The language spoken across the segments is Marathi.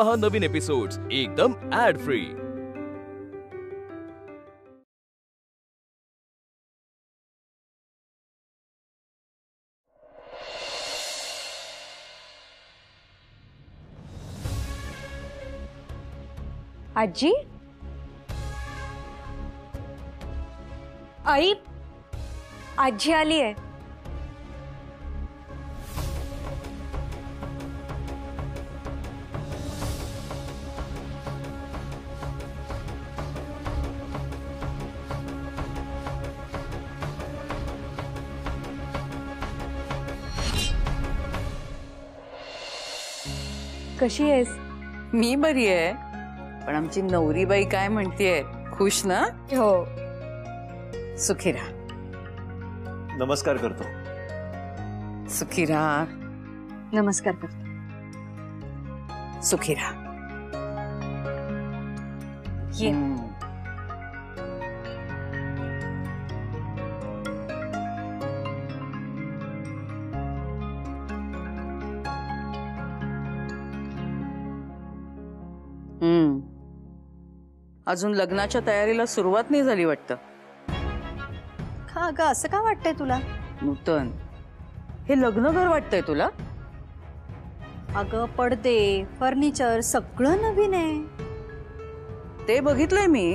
पहा नवीन एपिसोड्स एकदम ऍड फ्री। आजी, आई, आजी आली आहे। कशी आहेस? मी बरी आहे, पण आमची नवरीबाई काय म्हणतेय? खुश ना? हो। सुखी राहा। नमस्कार करतो। सुखी राहा। नमस्कार करतो। सुखी राहा। ये। अजून लग्नाच्या तयारीला सुरुवात नाही झाली वाटतं। का ग, असं का वाटतंय तुला? नूतन, हे लग्नघर वाटतंय तुला? अगं, पडदे, फर्निचर सगळं नवीन आहे। ते बघितलंय मी।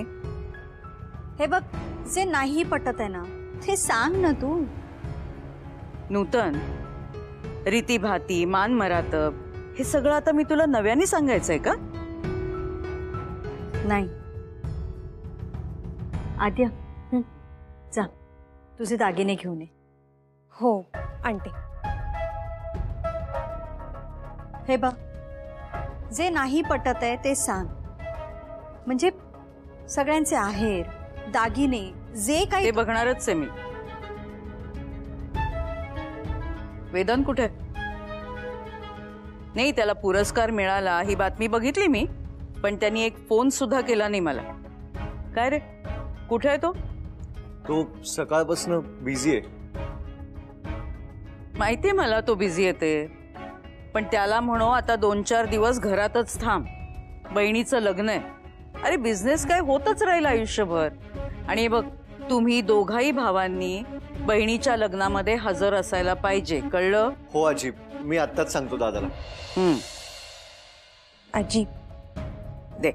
हे बघ, जे नाही पटत आहे ना ते सांग ना तू। नूतन, रीतीभाती, मान मरातब हे सगळं आता मी तुला नव्याने सांगायचंय का? नाही आद्या, जा तुझे दागिने घेऊन ये। हो आणते। हे बघ, जे नाही पटत आहे ते सांग, म्हणजे सगळ्यांचे आहेर, दागिने जे काही ते बघणारच आहे मी। वेदांत कुठे? नाही, त्याला पुरस्कार मिळाला ही बातमी बघितली मी, पण त्यांनी एक फोन सुद्धा केला नाही मला। काय रे, कुठे आहे तो? तो सकाळपासून बिझी आहे। माहितीये मला तो बिझी आहे ते, पण त्याला म्हणो आता 2-4 दिवस घरातच थांब। बहिणीचं लग्न आहे। अरे बिझनेस काय होतच राहील आयुष्यभर। आणि बघ, तुम्ही दोघाही भावांनी बहिणीच्या लग्नामध्ये हजर असायला पाहिजे, कळलं? हो आजी, मी आत्ताच सांगतो दादाला। आजी दे।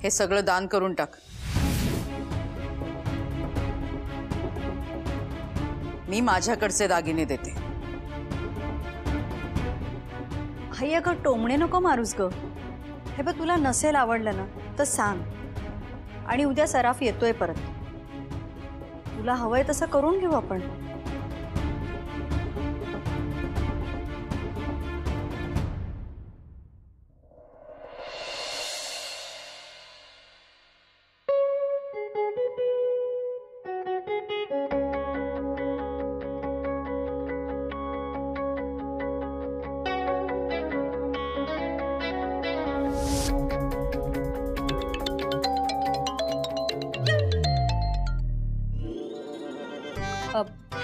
हे सगळं दान करून टाक। मी माझ्याकडचे दागिने देते। आई, अगं टोमणे नको मारूस ग। हे बघ, तुला नसेल आवडलं ना तर सांग, आणि उद्या सराफ येतोय परत। तुला हवंय तसं करून घेऊ आपण।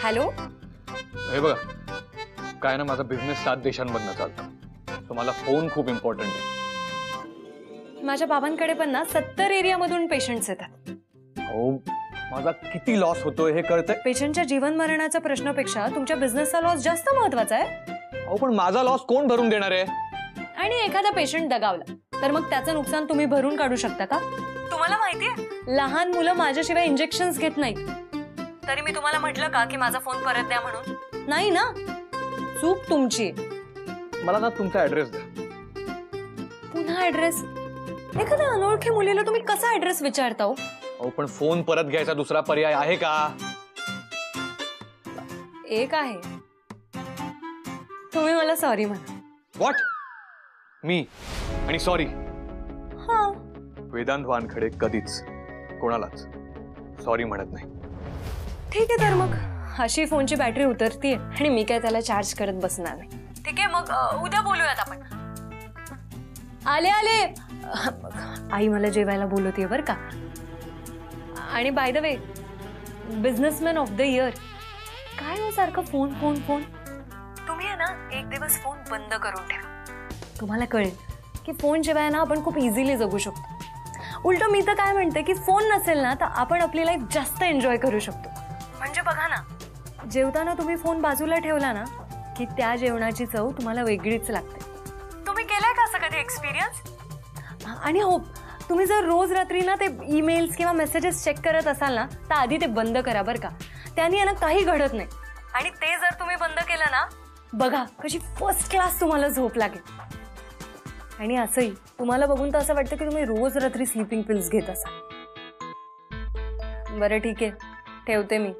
हॅलो, हे बघा, काय ना, माझा बिझनेस 7 देशांमधनं चालतो, तो मला फोन खूप इम्पॉर्टंट आहे। माझ्या बाबांकडे पण ना 70 एरियामधून पेशंट्स येतात। हो, माझा किती लॉस होतोय हे कळतंय। पेशंटच्या जीवन मरणाच्या प्रश्नापेक्षा तुमच्या बिझनेसचा लॉस जास्त महत्वाचा आहे। अहो, पण माझा लॉस कोण भरून देणार आहे? आणि एखादा पेशंट दगावला तर मग त्याचं नुकसान तुम्ही भरून काढू शकता का? तुम्हाला माहितीये, लहान मुलं माझ्याशिवाय इंजेक्शन्स घेत नाहीत। तरी मी तुम्हाला म्हटलं का की माझा फोन परत द्या म्हणून? नाही ना, चूक तुमची। मला ना तुमचा ऍड्रेस द्या। पुन्हा ऍड्रेस? एखाद्या अनोळखी मुलीला तुम्ही कसा ऍड्रेस विचारता हो? अहो, पण फोन परत घ्यायचा दुसरा पर्याय आहे का? एक आहे, तुम्ही मला सॉरी म्हणा। व्हॉट? मी आणि सॉरी? हाँ, वेदांत वानखडे कधीच कोणालाच सॉरी म्हणत नाही. ठीक आहे तर मग अशी फोनची बॅटरी उतरतीये आणि मी काय त्याला चार्ज करत बसणार नाही. ठीक आहे मग उद्या बोलूयात आपण. आले आले आई मला जेवायला बोलवतीये बरं का. आणि by the way businessman of the year काय हो सारखं फोन फोन फोन. तुम्ही आहे ना एक दिवस फोन बंद करून ठेवा. तुम्हाला कळेल की फोन शिवाय ना आपण खूप इझिली जगू शकतो. उलट मी तर काय म्हणते की फोन नसेल ना तर आपण आपली लाईफ जास्त एन्जॉय करू शकतो. म्हणजे बघा ना जेवताना तुम्ही फोन बाजूला ठेवला ना की त्या जेवणाची चव तुम्हाला वेगळीच लागते. तुम्ही केलाय का असं कधी एक्सपिरियन्स? आणि हो तुम्ही जर रोज रात्री ना ते ईमेल्स किंवा मेसेजेस चेक करत असाल ना तर आधी ते बंद करा बरं का. त्याने ना काही घडत नाही. आणि ते जर तुम्ही बंद केलं ना बघा कशी फर्स्ट क्लास तुम्हाला झोप लागेल. आणि असंही तुम्हाला बघून तर असं वाटतं की तुम्ही रोज रात्री स्लीपिंग पिल्स घेत असाल. बरं ठीक आहे ठेवते मी.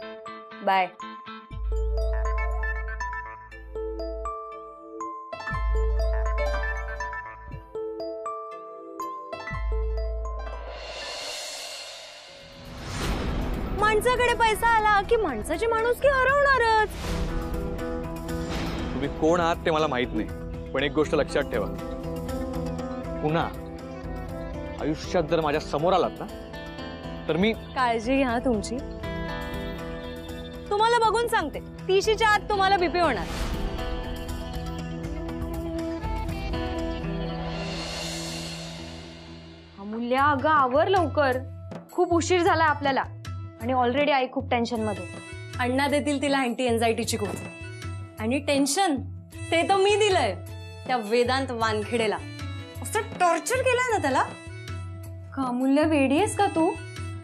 बाय. माणसाकडे पैसा आला की माणसाची माणुसकी हरवणारच. तुम्ही कोण आहात ते मला माहित नाही, पण एक गोष्ट लक्षात ठेवा, पुन्हा आयुष्यात जर माझ्या समोर आलात ना तर मी. काळजी घ्या तुमची. तुम्हाला बघून सांगते 30च्या आत तुम्हाला बीपी होणार. अमूल्या अगं आवर लवकर, खूप उशीर झाला आपल्याला आणि ऑलरेडी आई खूप टेन्शन मध्ये. अण्णा देतील तिला अँटी एन्झायटीची गोळी. आणि टेन्शन ते तर मी दिलंय त्या वेदांत वानखेडेला. असं टॉर्चर केलंय ना त्याला. अमूल्य वेडी आहेस का तू?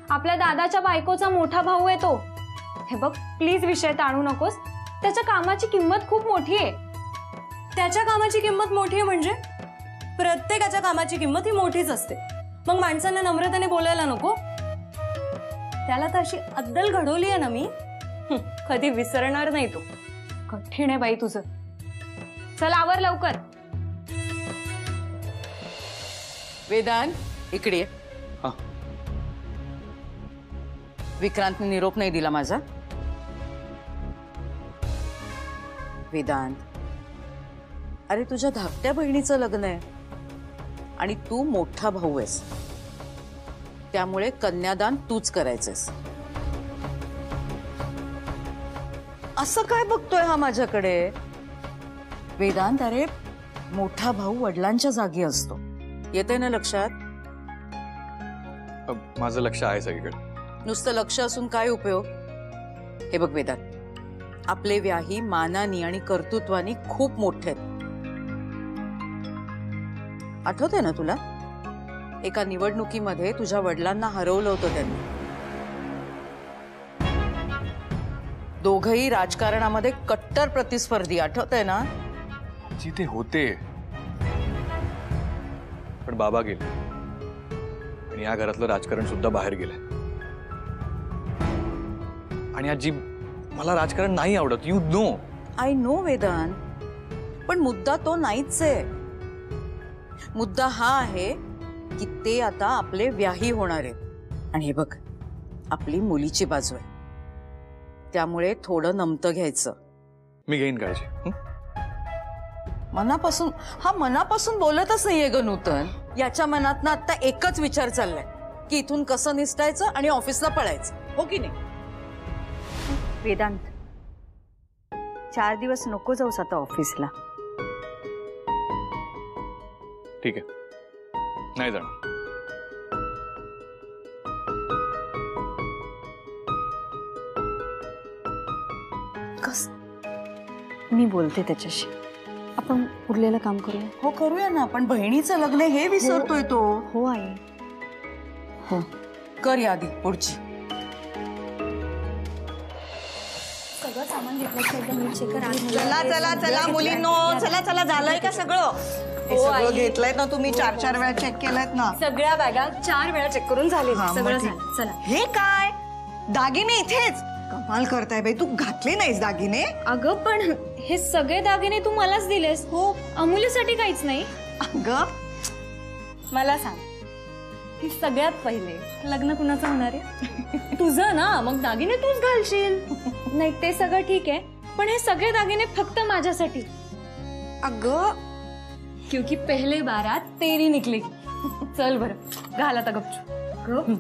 आपल्या दादाच्या बायकोचा मोठा भाऊ आहे तो. हे बघ प्लीज विषय ताणू नकोस. त्याच्या कामाची किंमत खूप मोठी आहे. त्याच्या कामाची किंमत मोठी आहे म्हणजे प्रत्येकाच्या कामाची किंमत ही मोठीच असते. मग माणसांना नम्रतेने बोलायला नको. त्याला तर अशी अद्दल घडवली आहे ना मी, कधी विसरणार नाही तो. कठीण आहे बाई तुझं. चल आवर लवकर. वेदांत इकडे ये. हा. विक्रांतने निरोप नाही दिला माझा. वेदांत अरे तुझ्या धाकट्या बहिणीचं लग्न आहे आणि तू मोठा भाऊ आहेस, त्यामुळे कन्यादान तूच करायचंस. असं काय बघतोय हा माझ्याकडे? वेदांत अरे मोठा भाऊ वडिलांच्या जागी असतो. येतंय ना लक्षात? माझं लक्ष आहे सगळीकडे. नुसतं लक्ष असून काय उपयोग? हे बघ वेदांत, आपले व्याही मानानी आणि कर्तृत्वानी खूप मोठे आहेत. आठवतंय ना तुला एका निवडणुकीमध्ये तुझ्या वडिलांना हरवलं होतं त्यांनी. दोघही राजकारणामध्ये कट्टर प्रतिस्पर्धी. आठवतंय ना? जिथे होते पण बाबा गेले आणि या घरातलं राजकारण सुद्धा बाहेर गेलंय. आणि आजी मला राजकारण नाही आवडत. You know. I know Vedant, पण मुद्दा तो नाहीच आहे. मुद्दा हा आहे की ते आता आपले व्याही होणार आहेत. आणि हे बघ आपली मुलीची बाजू आहे, त्यामुळे थोडं नमतं घ्यायचं. मी घेईन काळजी. मनापासून. हा मनापासून बोलतच नाहीये ग नूतन. याच्या मनात ना आता एकच विचार चाललाय की इथून कसं निसटायचं आणि ऑफिसला पळायचं. हो की नाही? वेदांत 4 दिवस नको जाऊस आता ऑफिसला. ठीक आहे, नाही जाणार. कस मी बोलते त्याच्याशी. आपण उरलेलं काम करूया. हो करूया ना. पण बहिणीचं लग्न हे विसरतोय तो. हो आई. हो कर यादी पुढची. सगळं सामान घेतलं. चला चला चला मुलींनो, चला चला झालंय का सगळं? हे सगळं घेतलंय ना तुम्ही? 4-4 वेळा चेक केलंयत ना? सगळ्या बॅगा 4 वेळा चेक करून झाले. हा, सगळं मग ठीक. झालं. चला. हे काय दागिने इथेच? कमाल करताय बाई. तू घातले नाहीस दागिने? अगं पण हे सगळे दागिने तू मलाच दिलेस. हो. अमूल्यसाठी काहीच नाही. अगं मला सांग की सगळ्यात पहिले लग्न कुणाचं होणार आहे? तुझं ना, मग दागिने तूच घालशील. नाही ते सगळं ठीक आहे, पण हे सगळे दागिने फक्त माझ्यासाठी. अगं क्योंकि पहले बारात तेरी निकली. चल बरं, घाल आता गपचूप.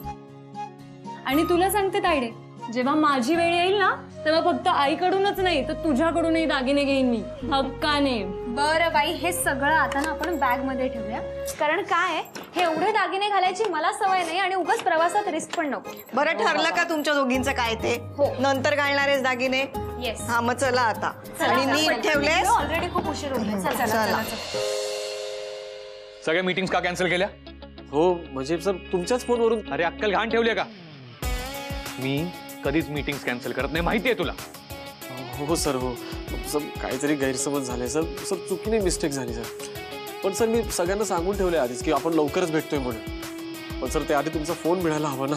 आणि तुला सांगते तायडे, जेव्हा माझी वेळ येईल ना, तेव्हा फक्त आईकडूनच नाही तर तुझ्याकडूनही दागिने घेईन मी, हक्काने. बरं बाई, हे सगळं आता ना आपण बॅग मध्ये ठेवूया. कारण काय आहे, हे एवढे दागिने घालायची मला सवय नाही आणि उगाच प्रवासात रिस्क पण नको. बरं ठरलं का तुमच्या दोघींचं काय ते? हो. नंतर घालणारेच दागिने? येस. हा मग चला आता. आणि नीट ठेवलेस? ऑलरेडी खूप उशीर होईल. चला. सगळ्या मीटिंग्स का कॅन्सल केल्या? हो म्हणजे सर तुमच्याच फोनवरून. अरे अक्कल घाण ठेवली का? मी कधीच मीटिंग्स कॅन्सल करत नाही, माहितीये तुला. हो सर, हो सर, काहीतरी गैरसमज झाले सर. सर चुकीने मिस्टेक झाली सर. पण सर मी सगळ्यांना सांगून ठेवले आधीच की आपण लवकरच भेटतोय म्हणून. पण सर त्याआधी तुमचा फोन मिळायला हवा ना.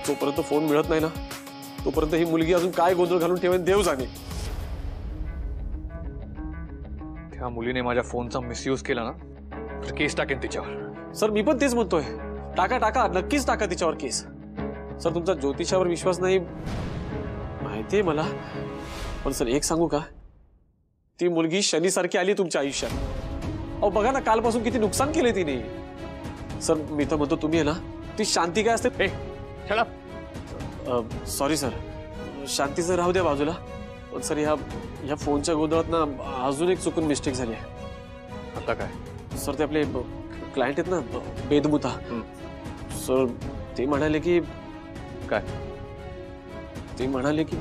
जोपर्यंत फोन मिळत नाही ना, तोपर्यंत ही मुलगी अजून काय गोंधळ घालून ठेवेन देव जाणे. त्या मुलीने माझ्या फोनचा मिसयूज केला ना, तर केस टाकेन तिच्यावर. सर मी पण तेच म्हणतोय, टाका टाका, नक्कीच टाका तिच्यावर केस. सर तुमचा ज्योतिषावर विश्वास नाही माहितीये मला, पण सर एक सांगू का, ती मुलगी शनीसारखी आली तुमच्या आयुष्यात. अहो बघा ना, कालपासून किती नुकसान केले तिने. सर मी तर म्हणतो तुम्ही आहे ना, ती शांती काय असते. सॉरी सर, शांतीचं राहू द्या बाजूला. पण सर ह्या फोनच्या गोंधळात ना अजून एक चुकून मिस्टेक झाली आहे. आता काय? सर ते आपले क्लायंट आहेत ना, बेदमुता सर, ते म्हणाले की काय? ते म्हणाले की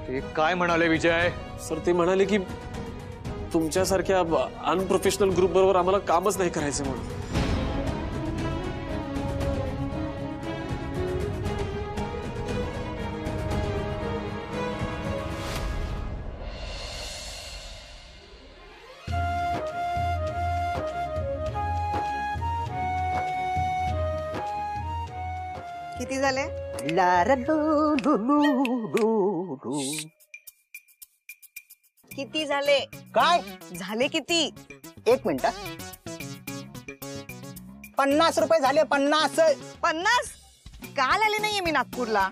ते काय म्हणाले विजय? सर ते म्हणाले की तुमच्यासारख्या अनप्रोफेशनल ग्रुप बरोबर आम्हाला कामच नाही करायचं म्हणून. किती झाले? किती झाले? काय झाले किती? 1 मिनिट. 50 रुपये झाले. 50. 50? काल आले नाहीये मी नागपूरला.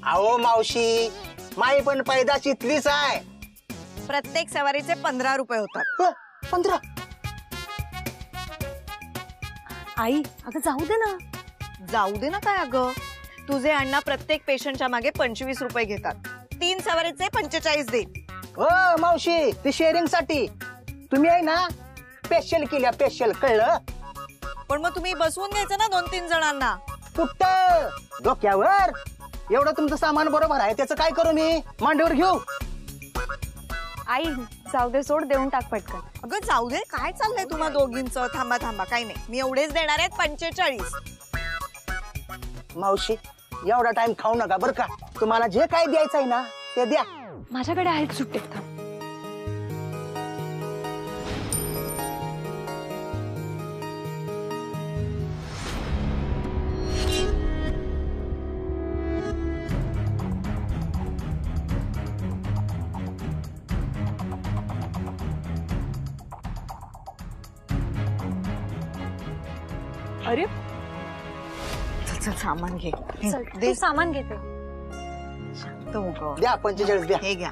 अहो मावशी, माई पण पैदाशी इथलीच आहे. प्रत्येक सवारीचे 15 रुपये होतात. 15? आई अगं जाऊ दे ना. जाऊ दे ना काय अगं, तुझे अण्णा प्रत्येक पेशंटच्या मागे 25 रुपये घेतात. 3 सवारीचे 45 दे. हो मावशी, ती शेअरिंग साठी तुम्ही आहे ना स्पेशल केल्या, स्पेशल, कळलं? पण मग तुम्ही बसवून घ्यायचं ना 2-3 जणांना. कुठं डोक्यावर? एवढं तुमचं सामान बरोबर आहे, त्याचं काय करू मी? मांडीवर घेऊ? आई जाऊ दे, सोड, देऊन टाक पटकन. अगं जाऊ दे, काय चाललंय तुम्हा दोघींचं? थांबा थांबा, काही नाही, मी एवढेच देणार आहेत. 45. मावशी एवढा टाइम खाऊ नका बरं का. तुम्हाला जे काय द्यायचं आहे ना ते द्या. माझ्याकडे आहेत सुट्टे. अरे चल सामान घे. दे सामान घेते. शांत हो गं. द्या 45 द्या. हे घ्या.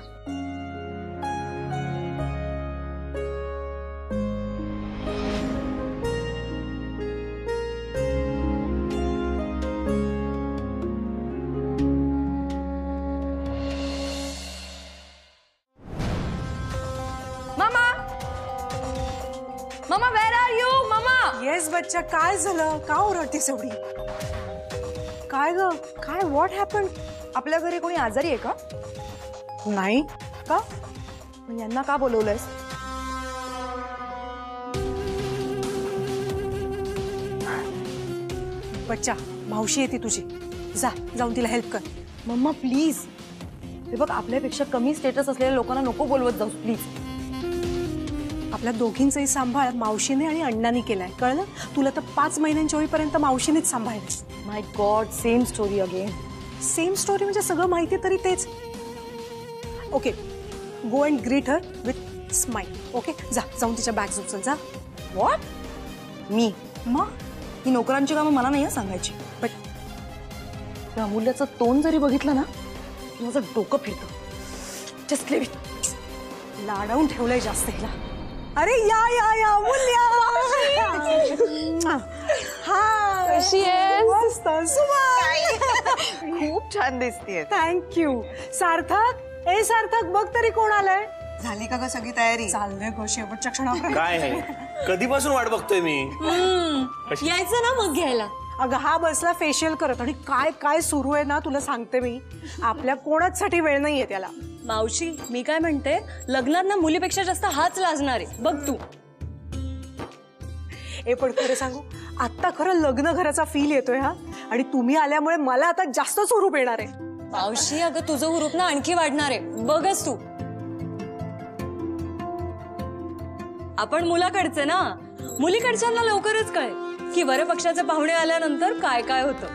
Mamma where are you? Mamma. Yes बच्चा, काय झालं? का ओरडतेस एवढी? काय ग, काय व्हॉट हॅपन? आपल्या घरी कोणी आजारी आहे का? नाही का? मग यांना का बोलवलंयस? बच्चा, मावशी येते तुझी, जाऊन तिला हेल्प कर. Mamma please. हे बघ, आपल्यापेक्षा कमी स्टेटस असलेल्या लोकांना नको बोलवत जाऊ प्लीज. आपल्या दोघींचाही सांभाळ मावशीने आणि अण्णांनी केलाय, कळलं? तुला तर 5 महिन्यांच्या होईपर्यंत मावशीनेच सांभाळलं. My god, same story again. Same story म्हणजे सगळं माहिती तरी तेच. Okay, go and greet her with smile. Okay, जाऊन तिच्या बॅग्स उचल जा. व्हॉट? मी? मग ही नोकरांची कामं मला नाही सांगायची. पण त्या अमूल्याचं तोंड जरी बघितलं ना की माझं डोकं फिरतं. Just leave it. लाडवून ठेवलंय जास्त हिला. अरे या या या अमूल्या. हा कशी आहेस? मस्त सुमा. खूप छान दिसतेय. थँक्यू. सार्थक, ए सार्थक बघ तरी कोण आलंय. झाली का ग सगळी तयारी? चाललंय गो शेवटच्या क्षणावर. काय आहे कधीपासून वाट बघतोय मी. यायचं ना मग घ्यायला. अगं हा बसला फेशियल करत आणि काय काय सुरू आहे ना तुला सांगते मी. आपल्या कोणासाठी वेळ नाहीये त्याला. मावशी मी काय म्हणते, लग्नात ना मुलीपेक्षा जास्त हाच लाजणार आहे बघ तू. ए पण खरं सांगू, आता खरं लग्न घराचा फील येतोय हा. आणि तुम्ही आल्यामुळे मला आता जास्त स्वरूप येणार आहे. मावशी अगं तुझं हुरूप ना आणखी वाढणार आहे बघच तू. आपण मुलाकडचे ना, मुलीकडच्यांना लवकरच कळेल की वरपक्षाचे पाहुणे आल्यानंतर काय काय होतं.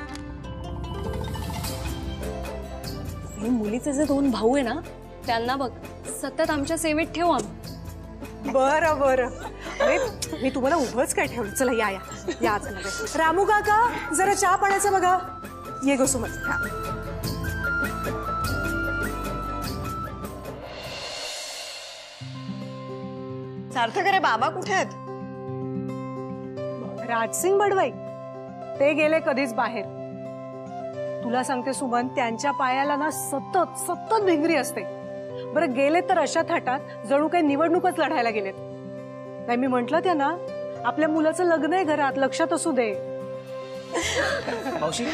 आणि मुलीचे जे 2 भाऊ आहे ना त्यांना बघ सतत आमच्या सेवेत ठेवू आम्ही. बरं बरं. अरे मी तुम्हाला उभंच काय ठेवलं. चला या या या चला. रामू काका जरा चहा पाण्याचं बघा. ये गो सुमन. सार्थक अरे बाबा कुठे आहेत? राजसिंग बडवाई ते गेले कधीच बाहेर. तुला सांगते सुमन, त्यांच्या पायाला ना सतत सतत भिंगरी असते. बरं गेले तर अशा थाटात जणू काही निवडणूकच लढायला गेलेत. नाही मी म्हंटल त्यांना आपल्या मुलाचं लग्न आहे घरात, लक्षात असू दे. मावशी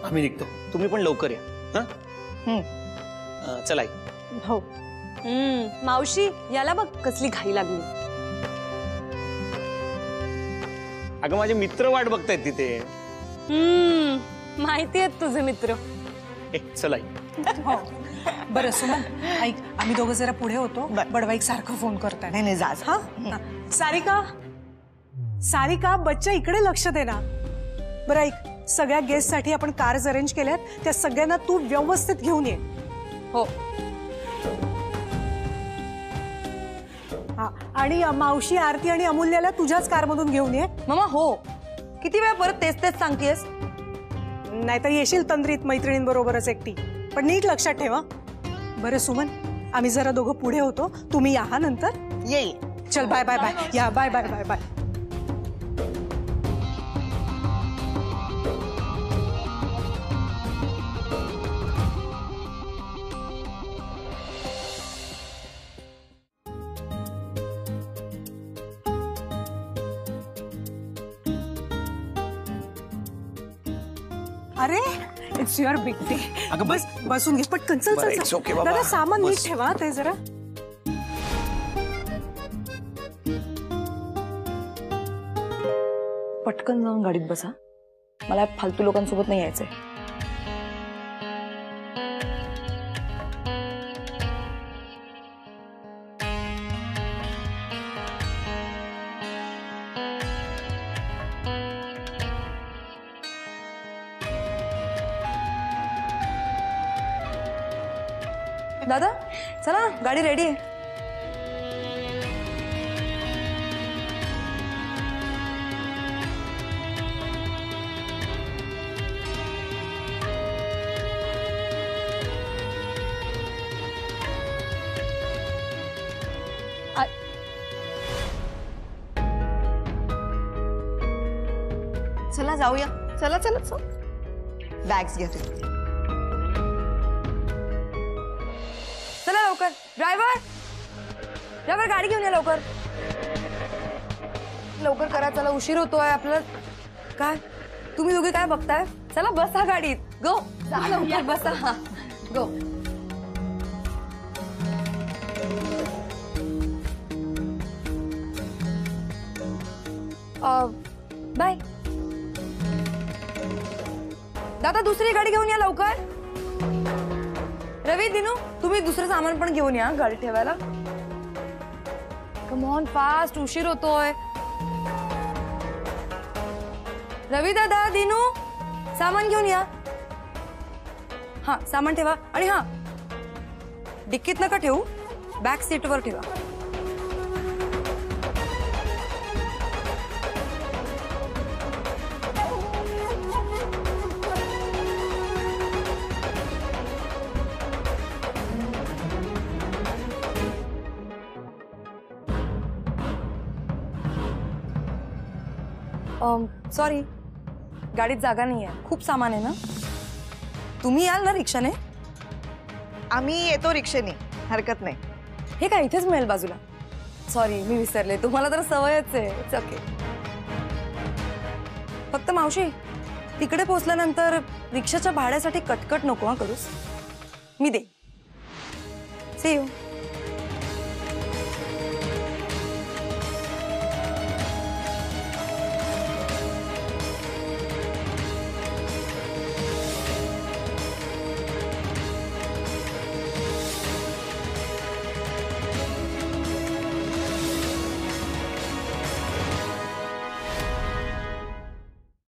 आम्ही निघतो, तुम्ही पण लवकर या. चला आई. हो. मावशी याला बघ कसली घाई लागली. अगं माझे मित्र वाट बघतायत तिथे. माहिती आहेत तुझे मित्र. चला आई. हो. बरं सुमन ऐक, आम्ही दोघं जरा पुढे होतो. बडवाईक सारखं फोन करताय. नाही जा. हा सारिका, सारिका बच्चा इकडे लक्ष दे ना. बरं ऐक, सगळ्या गेस्ट साठी आपण कार्स अरेंज केल्यात, त्या सगळ्यांना तू व्यवस्थित घेऊन ये. हो. हा आणि मावशी, आरती आणि अमूल्याला तुझ्याच कारमधून घेऊन ये. मामा हो. किती वेळा परत तेच तेच सांगतेस. नाहीतर येशील तंद्रीत मैत्रिणींबरोबरच एकटी. पण नीट लक्षात ठेवा. बरं सुमन, आम्ही जरा दोघं पुढे होतो, तुम्ही या हा नंतर. ये. चल बाय बाय बाय. या बाय बाय बाय बाय. अरे इट्स युअर बिग डे. अगं बस बसून घे पटकन. चल चल it's okay, चल. बाबा. दादा सामान नीट बस. ठेवा ते जरा. पटकन जाऊन गाडीत बसा. मला फालतू लोकांसोबत नाही यायचंय. दादा चला ना, गाडी रेडी आहे. चला जाऊया. चला चला चल. बॅग्स घ्या तुम्ही. चला लवकर. ड्रायव्हर, ड्रायव्हर गाडी घेऊन या लवकर. लवकर करा, चला उशीर होतोय आपल्याला. काय तुम्ही दोघे काय बघताय? चला बसा गाडीत. गो जा लवकर बसा. गो. बाय. दादा दुसरी गाडी घेऊन या लवकर. रवी, दिनू तुम्ही दुसरं सामान पण घेऊन या गाडी ठेवायला. कम ऑन फास्ट, उशीर होतोय. रवी दादा, दिनू सामान घेऊन या. हा सामान ठेवा. आणि हा डिक्कीत नका ठेवू, बॅक सीटवर ठेवा. सॉरी गाडीत जागा नाही आहे, खूप सामान आहे ना. तुम्ही याल ना रिक्षाने? आम्ही येतो रिक्षेने, हरकत नाही. हे काय इथेच मिळेल बाजूला? सॉरी मी विसरले, तुम्हाला तर सवयच आहे. It's okay. फक्त मावशी तिकडे पोहोचल्यानंतर रिक्षाच्या भाड्यासाठी कटकट नको हा करूस. मी दे. C you.